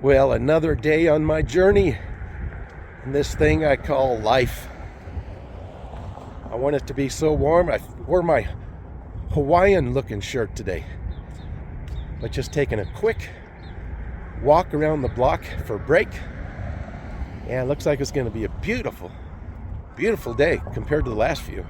Well, another day on my journey in this thing I call life. I want it to be so warm. I wore my Hawaiian looking shirt today. But just taking a quick walk around the block for a break. And it looks like it's going to be a beautiful, beautiful day compared to the last few.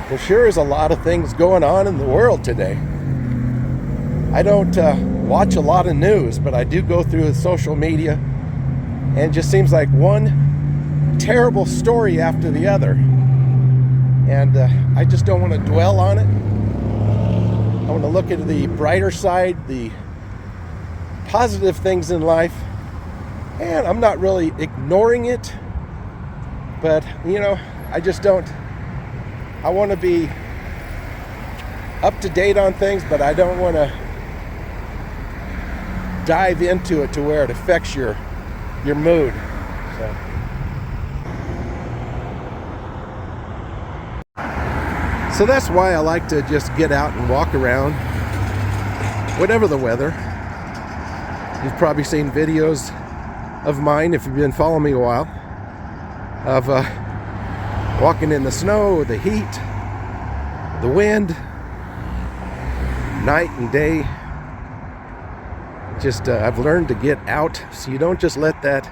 There sure is a lot of things going on in the world today. I don't watch a lot of news, but I do go through social media, and it just seems like one terrible story after the other. And I just don't want to dwell on it. I want to look at the brighter side, the positive things in life. And I'm not really ignoring it, but I just don't. I want to be up to date on things, but I don't want to dive into it to where it affects your mood. So that's why I like to just get out and walk around, whatever the weather. You've probably seen videos of mine, if you've been following me a while, of walking in the snow, the heat, the wind, night and day. Just I've learned to get out so you don't just let that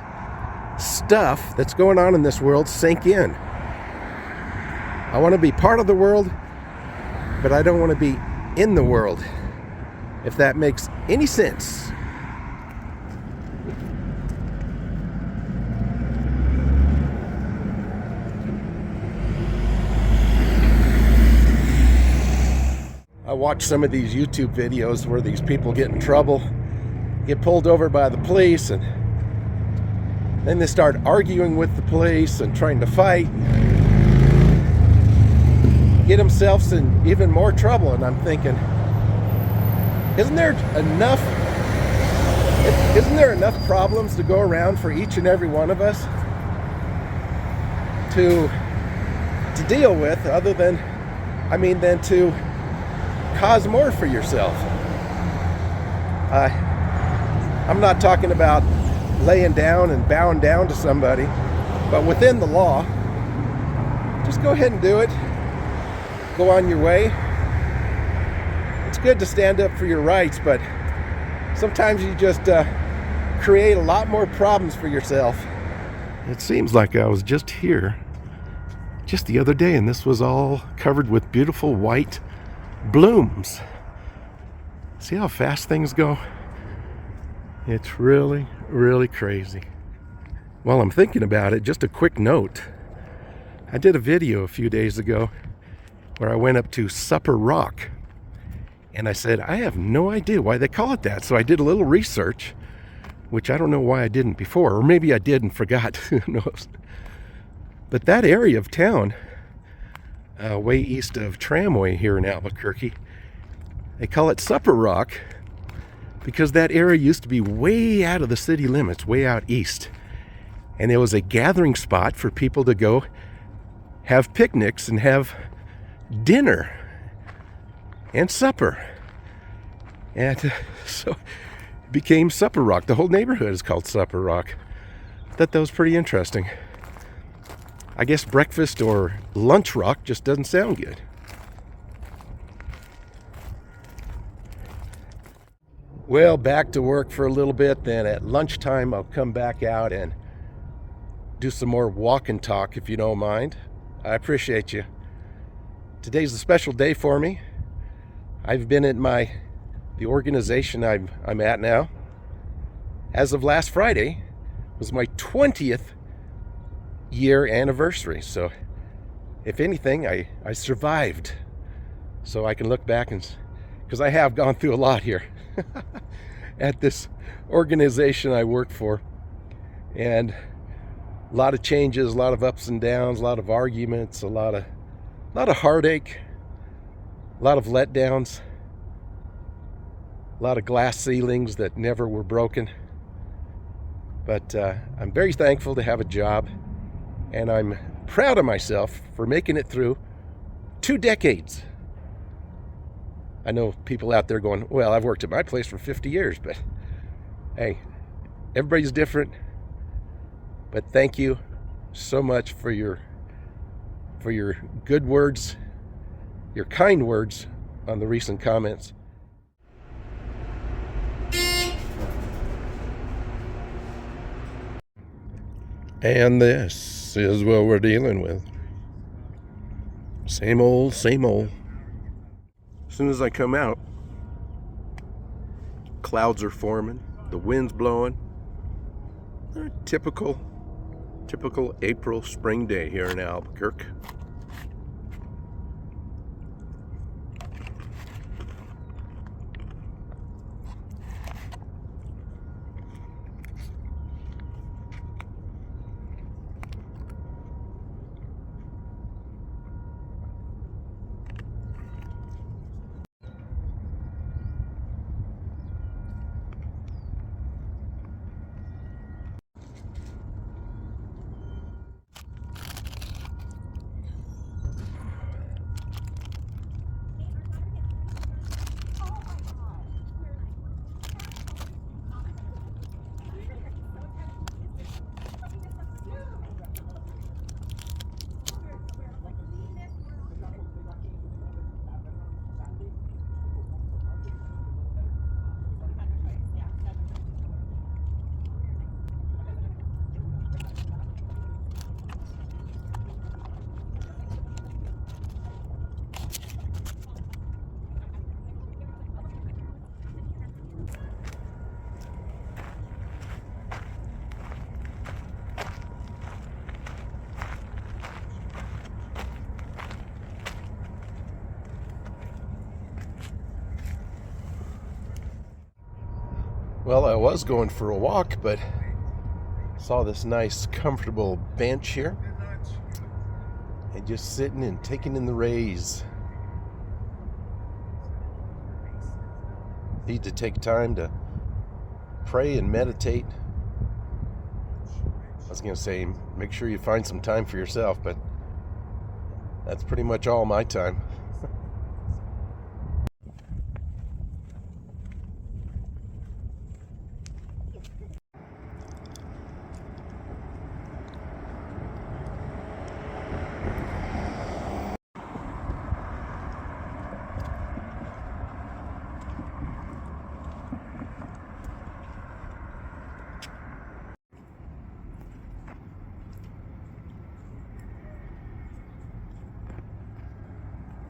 stuff that's going on in this world sink in. I want to be part of the world, but I don't want to be in the world, if that makes any sense. I watch some of these YouTube videos where these people get in trouble, get pulled over by the police, and then they start arguing with the police and trying to fight, get themselves in even more trouble. And I'm thinking, isn't there enough problems to go around for each and every one of us to deal with, other than to cause more for yourself? I'm not talking about laying down and bowing down to somebody, but within the law, just go ahead and do it. Go on your way. It's good to stand up for your rights, but sometimes you just create a lot more problems for yourself. It seems like I was just here just the other day, and this was all covered with beautiful white blooms. See how fast things go? It's really, really crazy. While I'm thinking about it, just a quick note. I did a video a few days ago where I went up to Supper Rock, and I said, I have no idea why they call it that. So I did a little research, which I don't know why I didn't before, or maybe I did and forgot. Who knows? But that area of town, way east of Tramway here in Albuquerque, they call it Supper Rock because that area used to be way out of the city limits, way out east. And it was a gathering spot for people to go have picnics and have dinner and supper. And so it became Supper Rock. The whole neighborhood is called Supper Rock. thought that was pretty interesting. I guess breakfast or lunch rock just doesn't sound good. Well, back to work for a little bit. Then at lunchtime, I'll come back out and do some more walk and talk, if you don't mind. I appreciate you. Today's a special day for me. I've been at the organization I'm at now. As of last Friday, was my 20th year anniversary. So if anything, I survived. So I can look back and, because I have gone through a lot here at this organization I work for. And a lot of changes, a lot of ups and downs, a lot of arguments, a lot of heartache, a lot of letdowns, a lot of glass ceilings that never were broken. But I'm very thankful to have a job, and I'm proud of myself for making it through 2 decades. I know people out there going, well, I've worked at my place for 50 years, but hey, everybody's different. But thank you so much for your good words, your kind words on the recent comments. And this is what we're dealing with. Same old, same old. As soon as I come out, clouds are forming, the wind's blowing. Typical April spring day here in Albuquerque. Well, I was going for a walk, but saw this nice, comfortable bench here, and just sitting and taking in the rays. Need to take time to pray and meditate. I was going to say, make sure you find some time for yourself, but that's pretty much all my time.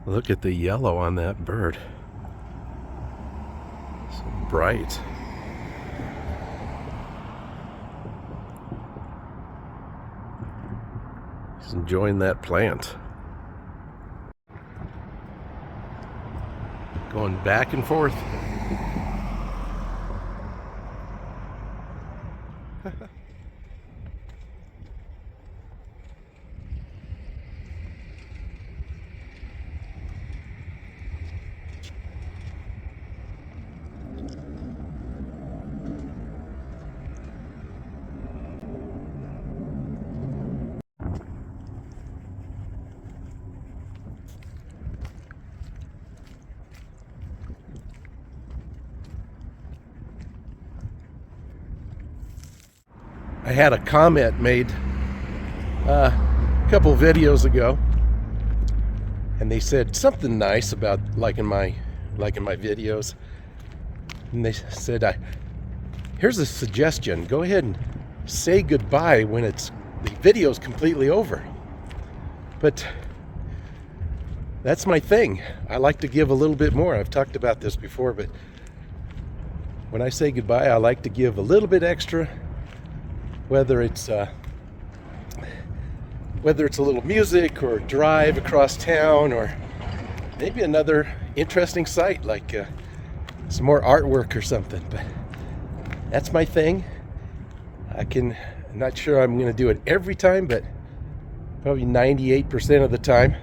Look at the yellow on that bird. So bright. He's enjoying that plant. Going back and forth. I had a comment made a couple videos ago, and they said something nice about liking my videos. And they said, here's a suggestion. Go ahead and say goodbye when the video's completely over. But that's my thing. I like to give a little bit more. I've talked about this before, but when I say goodbye, I like to give a little bit extra, whether it's a little music or drive across town, or maybe another interesting site like some more artwork or something. But that's my thing. I'm not sure I'm going to do it every time, but probably 98% of the time.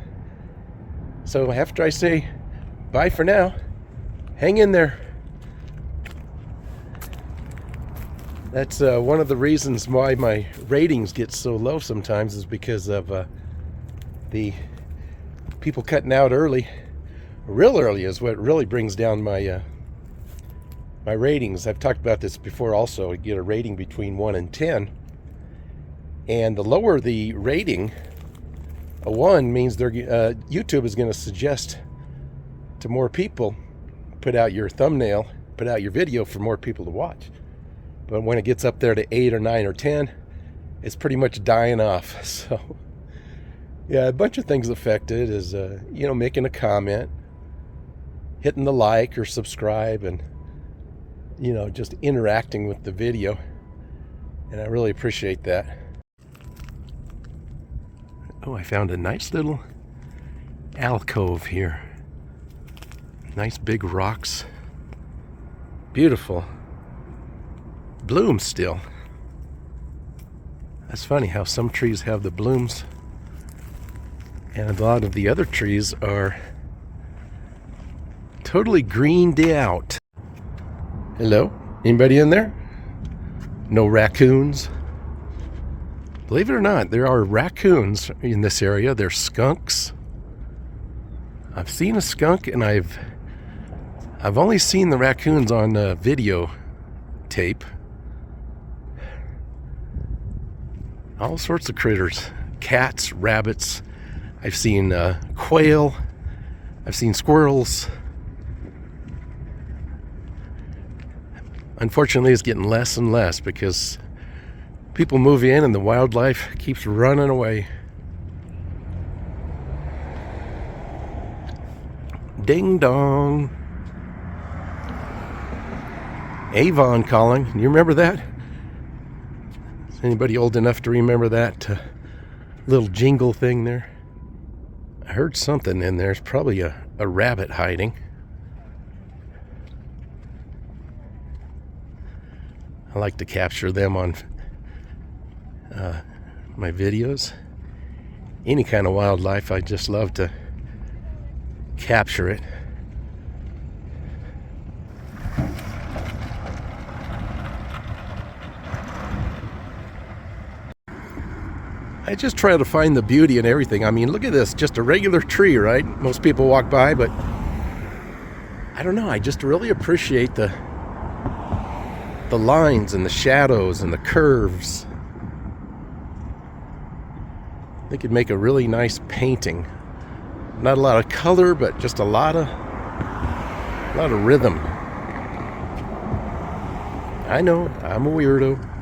So after I say bye for now, hang in there. That's one of the reasons why my ratings get so low sometimes, is because of the people cutting out early. Real early is what really brings down my my ratings. I've talked about this before also. You get a rating between 1 and 10. And the lower the rating, a 1 means YouTube is going to suggest to more people, put out your thumbnail, put out your video for more people to watch. But when it gets up there to 8 or 9 or 10, it's pretty much dying off. So, yeah, a bunch of things affected is, making a comment, hitting the like or subscribe, and, just interacting with the video. And I really appreciate that. Oh, I found a nice little alcove here. Nice big rocks. Beautiful. Blooms still. That's funny how some trees have the blooms and a lot of the other trees are totally greened out. Hello? Anybody in there? No raccoons? Believe it or not, there are raccoons in this area. There's skunks. I've seen a skunk, and I've only seen the raccoons on video tape. All sorts of critters. Cats, rabbits. I've seen quail. I've seen squirrels. Unfortunately, it's getting less and less because people move in and the wildlife keeps running away. Ding dong. Avon calling. You remember that? Is anybody old enough to remember that little jingle thing there? I heard something in there. It's probably a rabbit hiding. I like to capture them on my videos. Any kind of wildlife, I just love to capture it. I just try to find the beauty in everything. I mean, look at this, just a regular tree, right? Most people walk by, but I don't know, I just really appreciate the lines and the shadows and the curves. They could make a really nice painting. Not a lot of color, but just a lot of rhythm. I know, I'm a weirdo.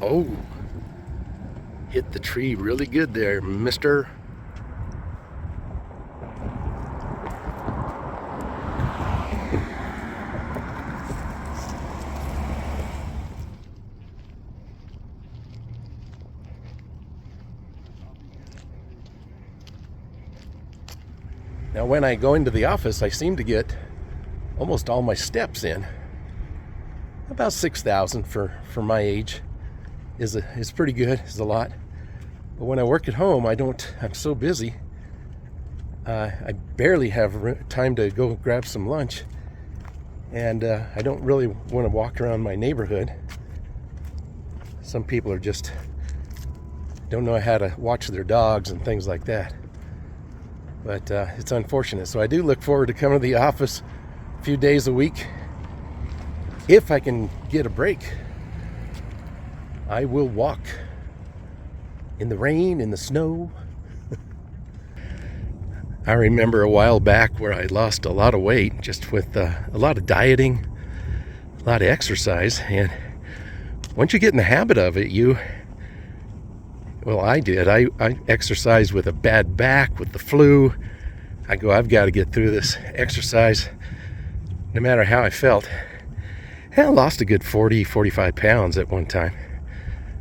Oh, hit the tree really good there, mister. Now, when I go into the office, I seem to get almost all my steps in. About 6,000 for my age is pretty good. Is a lot. But when I work at home, I'm so busy. I barely have time to go grab some lunch, and I don't really want to walk around my neighborhood. Some people don't know how to watch their dogs and things like that. But it's unfortunate. So I do look forward to coming to the office few days a week, if I can get a break, I will walk in the rain, in the snow. I remember a while back where I lost a lot of weight just with a lot of dieting, a lot of exercise, and once you get in the habit of it, I did. I exercised with a bad back, with the flu. I've got to get through this exercise no matter how I felt. And I lost a good 40, 45 pounds at one time.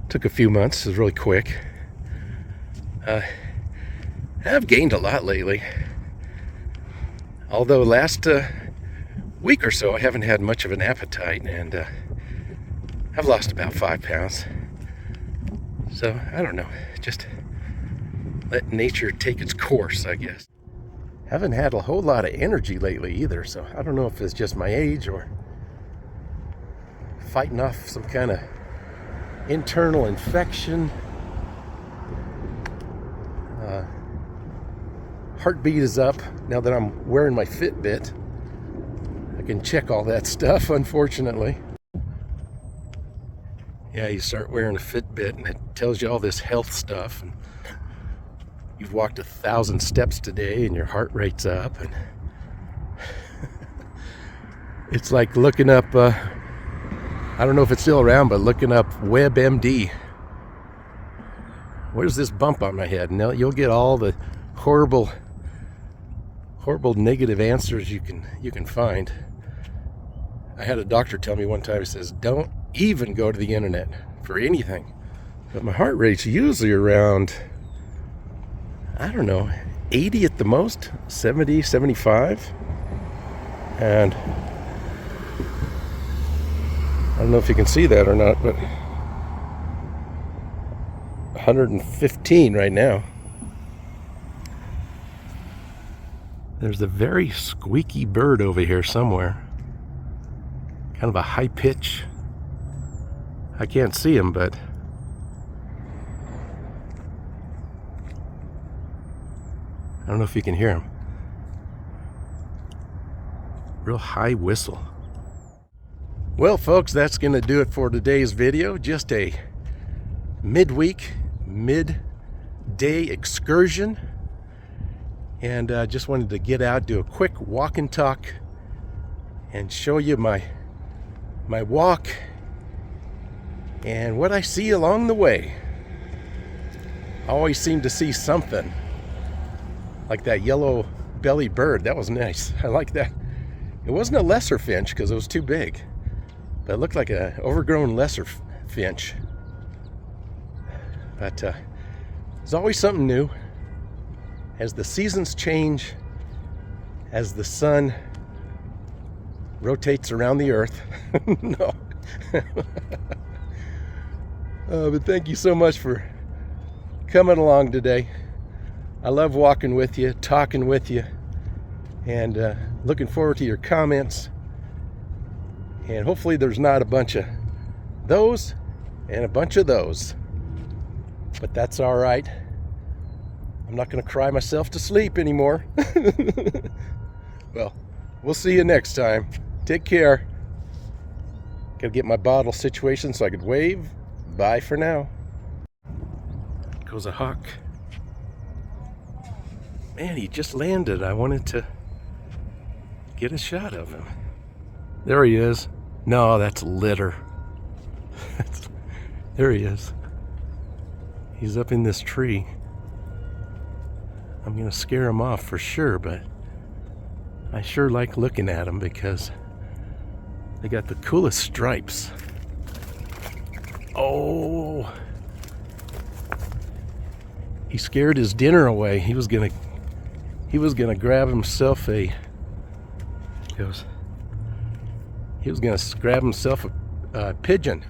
Took a few months, it was really quick. I've gained a lot lately. Although last week or so I haven't had much of an appetite, and I've lost about 5 pounds. So I don't know, just let nature take its course, I guess. Haven't had a whole lot of energy lately either, so I don't know if it's just my age or fighting off some kind of internal infection. Heartbeat is up now that I'm wearing my Fitbit. I can check all that stuff, unfortunately. Yeah, you start wearing a Fitbit and it tells you all this health stuff. And you've walked 1,000 steps today and your heart rate's up. And it's like looking up, I don't know if it's still around, but looking up WebMD. Where's this bump on my head? And you'll get all the horrible negative answers you can find. I had a doctor tell me one time, he says, don't even go to the internet for anything. But my heart rate's usually around, I don't know, 80 at the most, 70, 75. And I don't know if you can see that or not, but 115 right now. There's a very squeaky bird over here somewhere. Kind of a high pitch. I can't see him, but I don't know if you can hear him. Real high whistle. Well, folks, that's going to do it for today's video. Just a midweek, midday excursion. And just wanted to get out, do a quick walk and talk, and show you my walk and what I see along the way. I always seem to see something, like that yellow belly bird. That was nice. I like that. It wasn't a lesser finch because it was too big, but it looked like an overgrown lesser finch. But there's always something new. As the seasons change, as the sun rotates around the earth. No. But thank you so much for coming along today. I love walking with you, talking with you, and looking forward to your comments. And hopefully there's not a bunch of those and a bunch of those. But that's all right. I'm not going to cry myself to sleep anymore. Well, we'll see you next time. Take care. Gotta get my bottle situation so I could wave. Bye for now. Goes a hawk. Man, he just landed. I wanted to get a shot of him. There he is. No, that's litter. There he is. He's up in this tree. I'm gonna scare him off for sure, but I sure like looking at them because they got the coolest stripes. Oh, he scared his dinner away. He was gonna grab himself a pigeon.